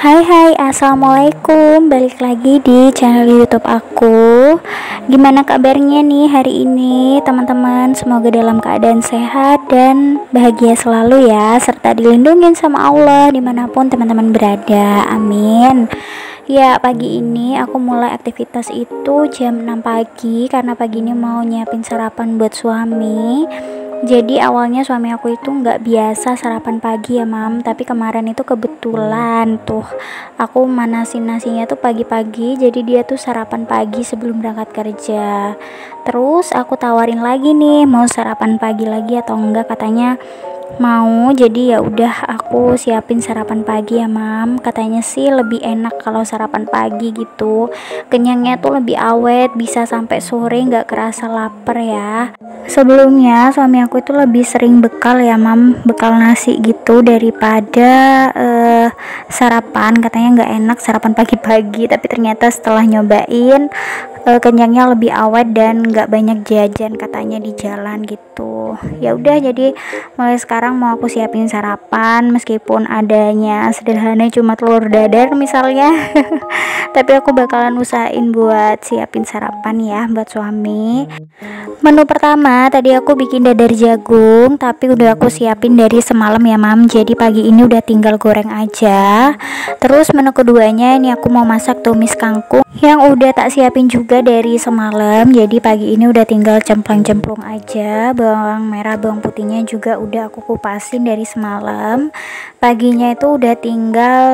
Hai, assalamualaikum. Balik lagi di channel YouTube aku. Gimana kabarnya nih hari ini, teman-teman? Semoga dalam keadaan sehat dan bahagia selalu ya, serta dilindungi sama Allah dimanapun teman-teman berada. Amin. Ya, pagi ini aku mulai aktivitas itu jam 6 pagi karena pagi ini mau nyiapin sarapan buat suami. Jadi awalnya suami aku itu nggak biasa sarapan pagi ya mam, tapi kemarin itu kebetulan tuh aku manasin nasinya tuh pagi-pagi, jadi dia tuh sarapan pagi sebelum berangkat kerja. Terus aku tawarin lagi nih mau sarapan pagi lagi atau enggak, katanya mau. Jadi ya udah aku siapin sarapan pagi ya mam, katanya sih lebih enak kalau sarapan pagi gitu, kenyangnya tuh lebih awet, bisa sampai sore nggak kerasa lapar ya. Sebelumnya suami aku itu lebih sering bekal ya mam, bekal nasi gitu daripada sarapan, katanya nggak enak sarapan pagi-pagi, tapi ternyata setelah nyobain kenyangnya lebih awet dan nggak banyak jajan katanya di jalan gitu. Ya udah, jadi mulai sekarang mau aku siapin sarapan meskipun adanya sederhana cuma telur dadar misalnya tapi aku bakalan usahain buat siapin sarapan ya buat suami. Menu pertama tadi aku bikin dadar jagung, tapi udah aku siapin dari semalam ya mam, jadi pagi ini udah tinggal goreng aja. Terus menu keduanya ini aku mau masak tumis kangkung yang udah tak siapin juga dari semalam, jadi pagi ini udah tinggal cemplung-cemplung aja. Bawang merah bawang putihnya juga udah aku kupasin dari semalam, paginya itu udah tinggal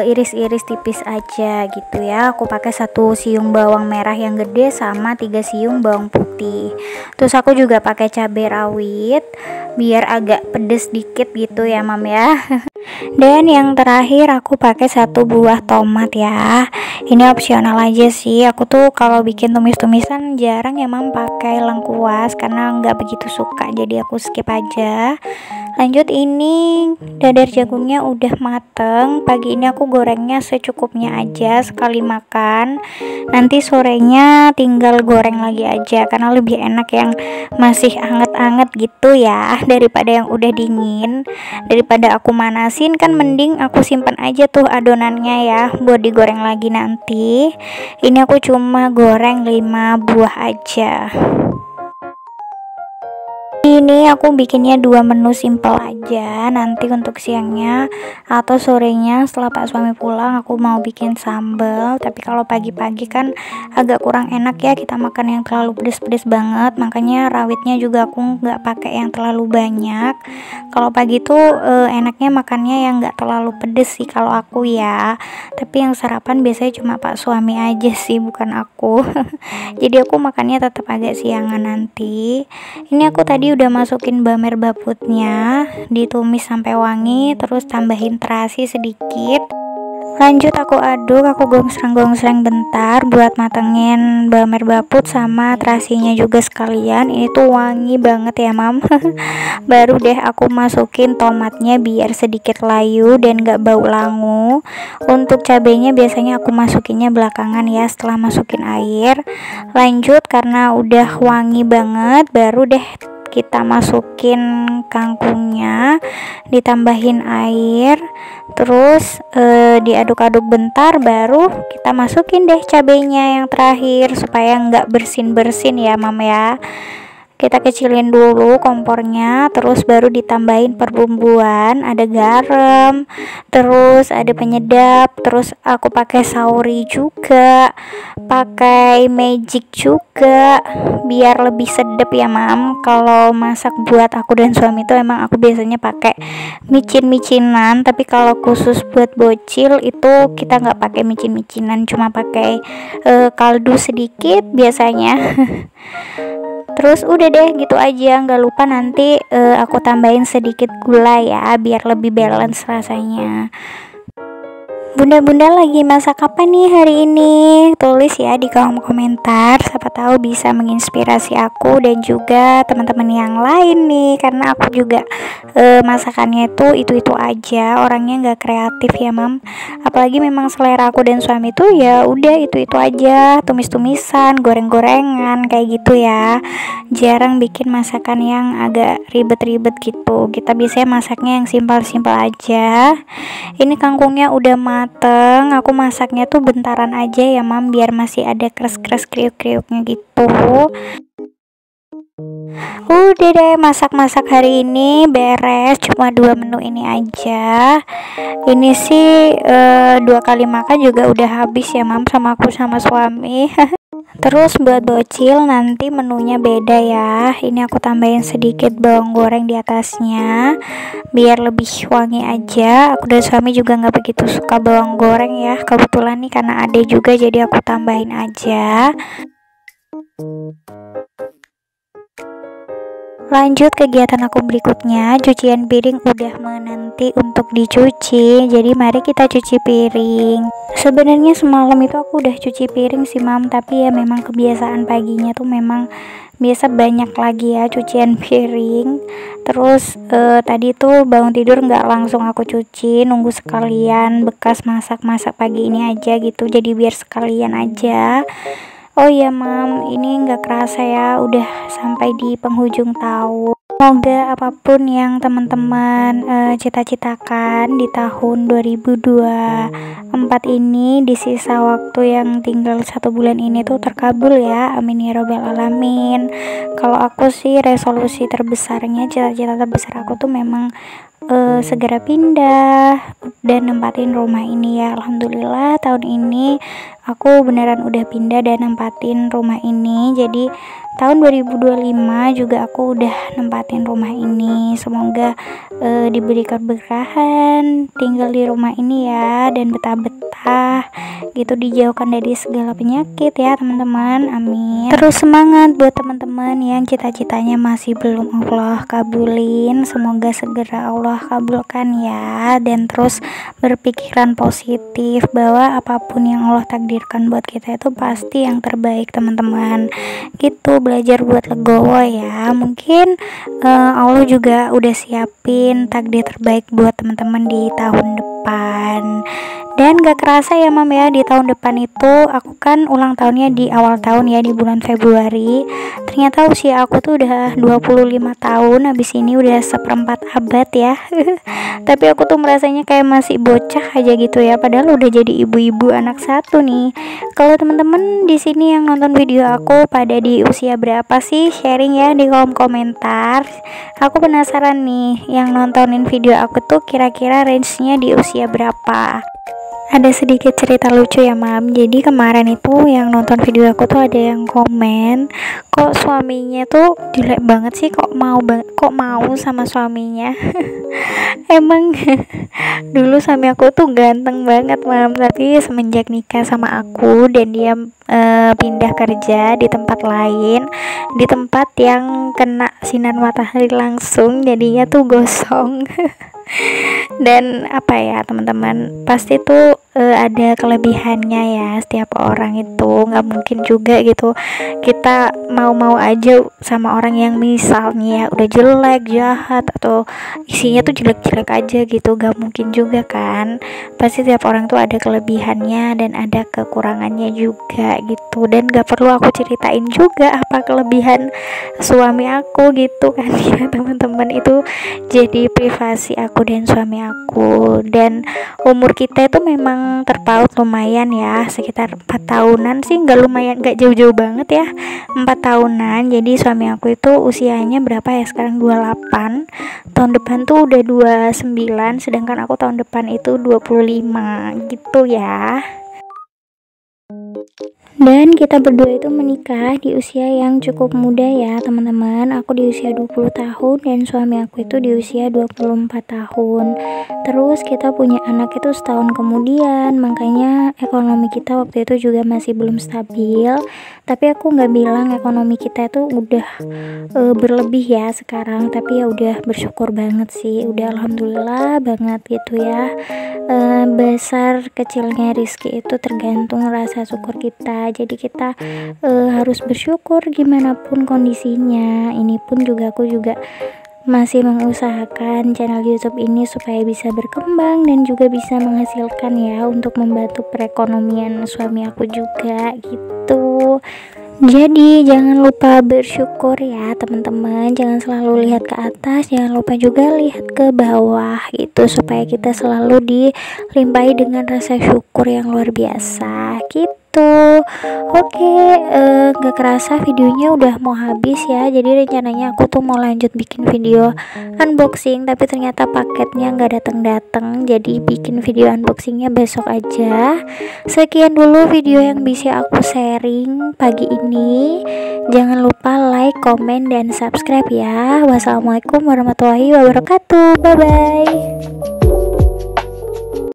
iris-iris tipis aja gitu ya. Aku pakai 1 siung bawang merah yang gede sama 3 siung bawang putih. Terus aku juga pakai cabai rawit biar agak pedes dikit gitu ya mam ya. Dan yang terakhir aku pakai 1 buah tomat ya. Ini opsional aja sih. Aku tuh kalau bikin tumis-tumisan jarang ya mam pakai lengkuas karena nggak begitu suka, jadi aku skip aja. Lanjut, ini dadar jagungnya udah mateng. Pagi ini aku gorengnya secukupnya aja sekali makan. Nanti sorenya tinggal goreng lagi aja karena lebih enak yang masih anget-anget gitu ya daripada yang udah dingin. Daripada aku manasin kan mending aku simpan aja tuh adonannya ya buat digoreng lagi nanti. Ini aku cuma goreng 5 buah aja. Ini aku bikinnya 2 menu simple aja. Nanti untuk siangnya atau sorenya setelah Pak suami pulang aku mau bikin sambal. Tapi kalau pagi-pagi kan agak kurang enak ya kita makan yang terlalu pedes-pedes banget, makanya rawitnya juga aku nggak pakai yang terlalu banyak. Kalau pagi tuh enaknya makannya yang nggak terlalu pedes sih kalau aku ya. Tapi yang sarapan biasanya cuma Pak suami aja sih, bukan aku. Jadi aku makannya tetap agak siangan nanti. Ini aku tadi udah masukin bamer baputnya, ditumis sampai wangi, terus tambahin terasi sedikit. Lanjut aku aduk, aku gongsreng-gongsreng bentar buat matengin bamer baput sama terasinya juga sekalian. Ini tuh wangi banget ya mam. Baru deh aku masukin tomatnya biar sedikit layu dan gak bau langu. Untuk cabenya biasanya aku masukinnya belakangan ya setelah masukin air. Lanjut, karena udah wangi banget, baru deh kita masukin kangkungnya, ditambahin air, terus diaduk-aduk bentar, baru kita masukin deh cabenya yang terakhir supaya nggak bersin-bersin ya mam ya. Kita kecilin dulu kompornya, terus baru ditambahin perbumbuan, ada garam, terus ada penyedap, terus aku pakai sauri juga, pakai magic juga biar lebih sedap ya mam. Kalau masak buat aku dan suami itu emang aku biasanya pakai micin-micinan, tapi kalau khusus buat bocil itu kita nggak pakai micin-micinan, cuma pakai kaldu sedikit biasanya. Terus udah deh gitu aja, nggak lupa nanti aku tambahin sedikit gula ya biar lebih balance rasanya. Bunda-bunda lagi masak apa nih hari ini? Tulis ya di kolom komentar, siapa tahu bisa menginspirasi aku dan juga teman-teman yang lain nih, karena aku juga masakannya itu aja, orangnya nggak kreatif ya mam. Apalagi memang selera aku dan suami tuh ya udah itu aja, tumis-tumisan, goreng-gorengan kayak gitu ya. Jarang bikin masakan yang agak ribet-ribet gitu. Kita biasanya masaknya yang simpel-simpel aja. Ini kangkungnya udah mateng. Aku masaknya tuh bentaran aja ya mam, biar masih ada kres-kres kriuk-kriuknya gitu. Udah deh, masak-masak hari ini beres, cuma 2 menu ini aja. Ini sih 2 kali makan juga udah habis ya mam, sama aku sama suami. Terus buat bocil nanti menunya beda ya. Ini aku tambahin sedikit bawang goreng di atasnya biar lebih wangi aja. Aku dan suami juga nggak begitu suka bawang goreng ya. Kebetulan nih karena ada juga jadi aku tambahin aja. Lanjut kegiatan aku berikutnya, cucian piring udah menanti untuk dicuci. Jadi mari kita cuci piring. Sebenarnya semalam itu aku udah cuci piring sih mam, tapi ya memang kebiasaan paginya tuh memang biasa banyak lagi ya cucian piring. Terus tadi tuh bangun tidur nggak langsung aku cuci, nunggu sekalian bekas masak-masak pagi ini aja gitu. Jadi biar sekalian aja. Oh iya mam, ini nggak kerasa ya udah sampai di penghujung tahun. Semoga apapun yang teman-teman cita-citakan di tahun 2024 ini, di sisa waktu yang tinggal 1 bulan ini tuh terkabul ya, amin ya robbal alamin. Kalau aku sih resolusi terbesarnya, cita-cita terbesar aku tuh memang segera pindah dan nempatin rumah ini ya. Alhamdulillah tahun ini aku beneran udah pindah dan nempatin rumah ini. Jadi tahun 2025 juga aku udah nempatin rumah ini. Semoga diberi keberkahan tinggal di rumah ini ya, dan betah-betah gitu, dijauhkan dari segala penyakit ya teman-teman, amin. Terus semangat buat teman-teman yang cita-citanya masih belum Allah kabulin, semoga segera Allah kabulkan ya. Dan terus berpikiran positif bahwa apapun yang Allah takdirkan buat kita itu pasti yang terbaik teman-teman gitu. Belajar buat legowo ya, mungkin Allah juga udah siapin takdir terbaik buat teman-teman di tahun depan. Dan gak kerasa ya mam ya, di tahun depan itu aku kan ulang tahunnya di awal tahun ya, di bulan Februari. Ternyata usia aku tuh udah 25 tahun, habis ini udah 1/4 abad ya. Tapi aku tuh merasanya kayak masih bocah aja gitu ya, padahal udah jadi ibu-ibu anak satu nih. Kalau teman-teman di sini yang nonton video aku pada di usia berapa sih? Sharing ya di kolom komentar. Aku penasaran nih, yang nontonin video aku tuh kira-kira range-nya di usia berapa? Ada sedikit cerita lucu ya mam. Jadi kemarin itu yang nonton video aku tuh ada yang komen, kok suaminya tuh jelek banget sih, kok mau sama suaminya. Emang dulu suami aku tuh ganteng banget mam, tapi semenjak nikah sama aku dan dia pindah kerja di tempat lain, di tempat yang kena sinar matahari langsung, jadinya tuh gosong. Dan apa ya teman-teman, pasti tuh ada kelebihannya ya. Setiap orang itu nggak mungkin juga gitu kita mau aja sama orang yang misalnya udah jelek, jahat, atau isinya tuh jelek-jelek aja gitu, nggak mungkin juga kan. Pasti setiap orang tuh ada kelebihannya dan ada kekurangannya juga gitu. Dan nggak perlu aku ceritain juga apa kelebihan suami aku gitu kan ya teman-teman, itu jadi privasi aku dan suami aku. Dan umur kita itu memang terpaut lumayan ya, sekitar 4 tahunan sih, nggak lumayan, nggak jauh-jauh banget ya, 4 tahunan. Jadi suami aku itu usianya berapa ya sekarang, 28, tahun depan tuh udah 29, sedangkan aku tahun depan itu 25 gitu ya. Dan kita berdua itu menikah di usia yang cukup muda ya teman-teman. Aku di usia 20 tahun dan suami aku itu di usia 24 tahun. Terus kita punya anak itu setahun kemudian, makanya ekonomi kita waktu itu juga masih belum stabil. Tapi aku nggak bilang ekonomi kita itu udah berlebih ya sekarang, tapi ya udah bersyukur banget sih, udah alhamdulillah banget gitu ya. Besar kecilnya rezeki itu tergantung rasa syukur kita. Jadi kita harus bersyukur gimana pun kondisinya. Ini pun juga aku juga masih mengusahakan channel YouTube ini supaya bisa berkembang dan juga bisa menghasilkan ya, untuk membantu perekonomian suami aku juga gitu. Jadi jangan lupa bersyukur ya teman-teman, jangan selalu lihat ke atas, jangan lupa juga lihat ke bawah gitu, supaya kita selalu dilimpahi dengan rasa syukur yang luar biasa gitu. Oke, gak kerasa videonya udah mau habis ya. Jadi rencananya aku tuh mau lanjut bikin video unboxing, tapi ternyata paketnya gak datang-datang, jadi bikin video unboxingnya besok aja. Sekian dulu video yang bisa aku sharing pagi ini. Jangan lupa like, komen, dan subscribe ya. Wassalamualaikum warahmatullahi wabarakatuh. Bye bye.